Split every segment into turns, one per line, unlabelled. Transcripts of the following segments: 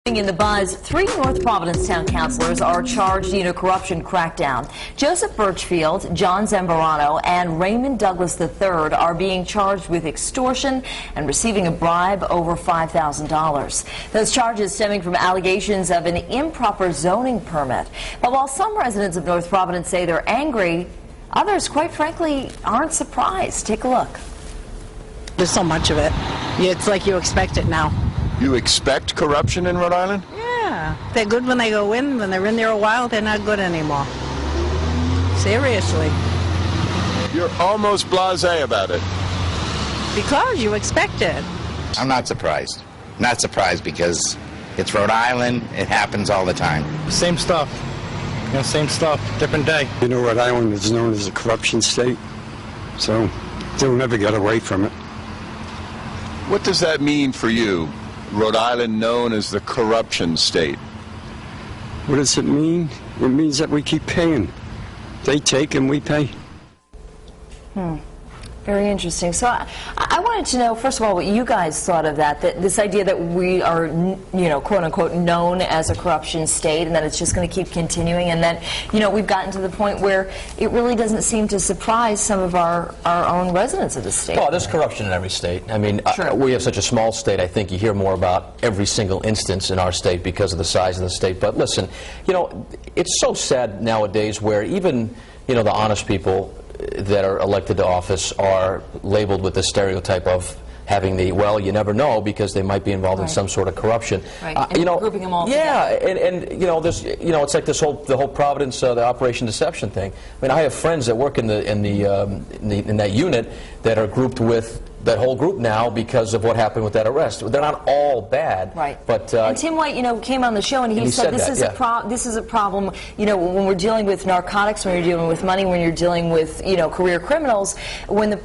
In the buzz, 3 North Providence town councilors are charged in a corruption crackdown. Joseph Birchfield, John Zambrano, and Raymond Douglas III are being charged with extortion and receiving a bribe over $5,000. Those charges stemming from allegations of an improper zoning permit. But while some residents of North Providence say they're angry, others, quite frankly, aren't surprised. Take a look.
There's so much of it. It's like you expect it now.
You expect corruption in Rhode Island?
Yeah. They're good when they go in. When they're in there a while, they're not good anymore. Seriously.
You're almost blasé about it.
Because you expect it.
I'm not surprised. Not surprised because it's Rhode Island. It happens all the time.
Same stuff. Same stuff. Different day.
You know, Rhode Island is known as a corruption state, so they'll never get away from it.
What does that mean for you? Rhode Island known as the corruption state.
What does it mean? It means that we keep paying. They take and we pay.
Very interesting. So I wanted to know, first of all, what you guys thought of that this idea that we are, quote unquote, known as a corruption state, and that it's just going to keep continuing, and that, we've gotten to the point where it really doesn't seem to surprise some of our own residents of the state.
Well, there's corruption in every state. I mean, we have such a small state, I think you hear more about every single instance in our state because of the size of the state. But listen, it's so sad nowadays where even, the honest people that are elected to office are labeled with the stereotype of having the, well, you never know, because they might be involved in some sort of corruption.
Right. And grouping them all together.
Yeah, and there's, it's like the whole Providence, the Operation Deception thing. I mean, I have friends that work in that unit that are grouped with that whole group now because of what happened with that arrest. They're not all bad.
Right.
But
and Tim White, came on the show and he said this is a problem. When we're dealing with narcotics, when you're dealing with money, when you're dealing with career criminals, when the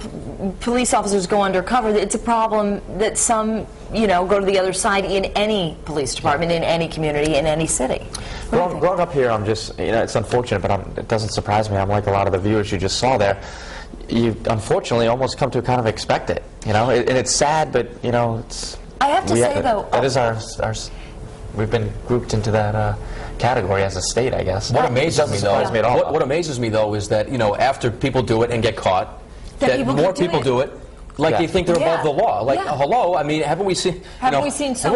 police officers go undercover, it's a problem that some go to the other side in any police department, in any community, in any city.
Growing up here, I'm just, it's unfortunate, but it doesn't surprise me. I'm like a lot of the viewers you just saw there. You unfortunately almost come to kind of expect it, and it's sad, but it's.
I have to say though,
that is our we've been grouped into that category as a state, I guess.
What amazes me though, what amazes me though is that after people do it and get caught, that more people do it. Like they think they're above the law. Like, hello, I mean, haven't we seen? Have we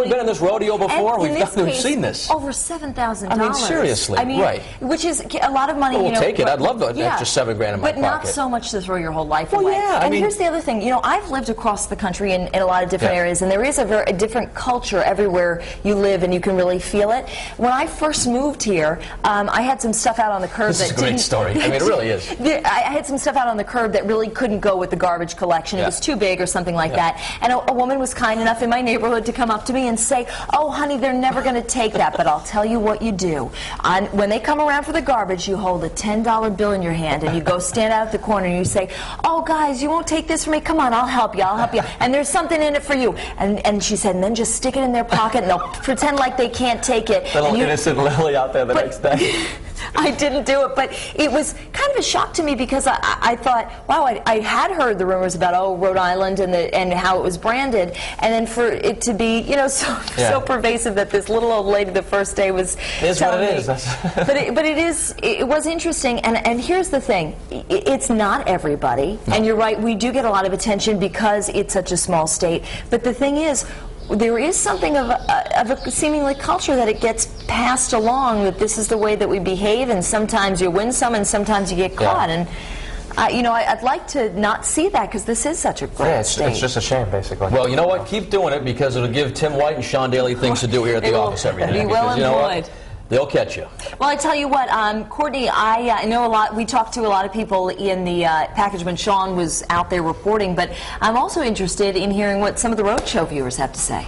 been in this rodeo before? We've seen this.
Over $7,000.
I mean, seriously,
right? Which is a lot of money.
Well, we'll take it. I'd love the extra $7 grand in my pocket.
But not so much to throw your whole life away.
Yeah,
and here's the other thing. I've lived across the country in a lot of different areas, and there is a different culture everywhere you live, and you can really feel it. When I first moved here, I had some stuff out on the curb.
This is a great story. I mean, it really is.
I had some stuff out on the curb that really couldn't go with the garbage collection. It was too big or something like that. And a woman was kind enough in my neighborhood to come up to me and say, "Oh, honey, they're never going to take that, but I'll tell you what you do. When they come around for the garbage, you hold a $10 bill in your hand and you go stand out at the corner and you say, 'Oh, guys, you won't take this from me? Come on, I'll help you. I'll help you. And there's something in it for you.'" And she said, and then just stick it in their pocket and they'll pretend like they can't take it.
Little innocent Lily out there the next day.
I didn't do it, but it was kind of a shock to me because I thought, wow, I had heard the rumors about Rhode Island and how it was branded, and then for it to be so pervasive that this little old lady the first day was telling me. But it was interesting, and here's the thing, it's not everybody, and you're right, we do get a lot of attention because it's such a small state, but the thing is, there is something of a seemingly culture that it gets passed along, that this is the way that we behave, and sometimes you win some and sometimes you get caught. And I'd like to not see that because this is such a great state.
It's just a shame, basically.
Well, you know what? Keep doing it because it'll give Tim White and Sean Daly things to do here at the office every day.
Be well employed.
They'll catch you.
Well, I tell you what, Courtney, I know a lot. We talked to a lot of people in the package when Sean was out there reporting, but I'm also interested in hearing what some of the roadshow viewers have to say.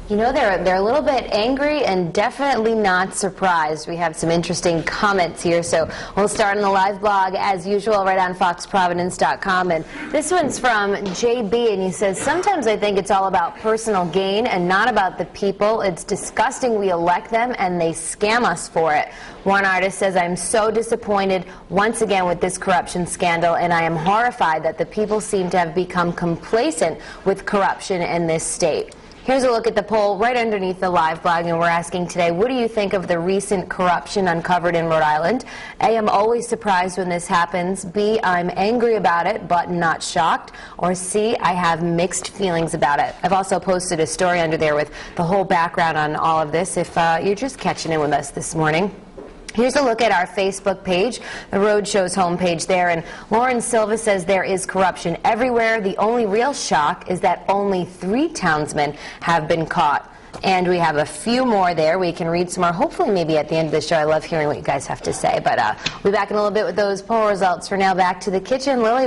They're a little bit angry and definitely not surprised. We have some interesting comments here, so we'll start on the live blog as usual right on foxprovidence.com. And this one's from JB, and he says, "Sometimes I think it's all about personal gain and not about the people. It's disgusting we elect them and they scam us for it." One artist says, "I'm so disappointed once again with this corruption scandal, and I am horrified that the people seem to have become complacent with corruption in this state." Here's a look at the poll right underneath the live blog, and we're asking today, what do you think of the recent corruption uncovered in Rhode Island? A, I'm always surprised when this happens. B, I'm angry about it but not shocked. Or C, I have mixed feelings about it. I've also posted a story under there with the whole background on all of this if you're just catching in with us this morning. Here's a look at our Facebook page, the Roadshow's homepage there, and Lauren Silva says there is corruption everywhere. The only real shock is that only 3 townsmen have been caught. And we have a few more there. We can read some more, hopefully maybe at the end of the show. I love hearing what you guys have to say. But we'll be back in a little bit with those poll results. For now, back to the kitchen. Lily.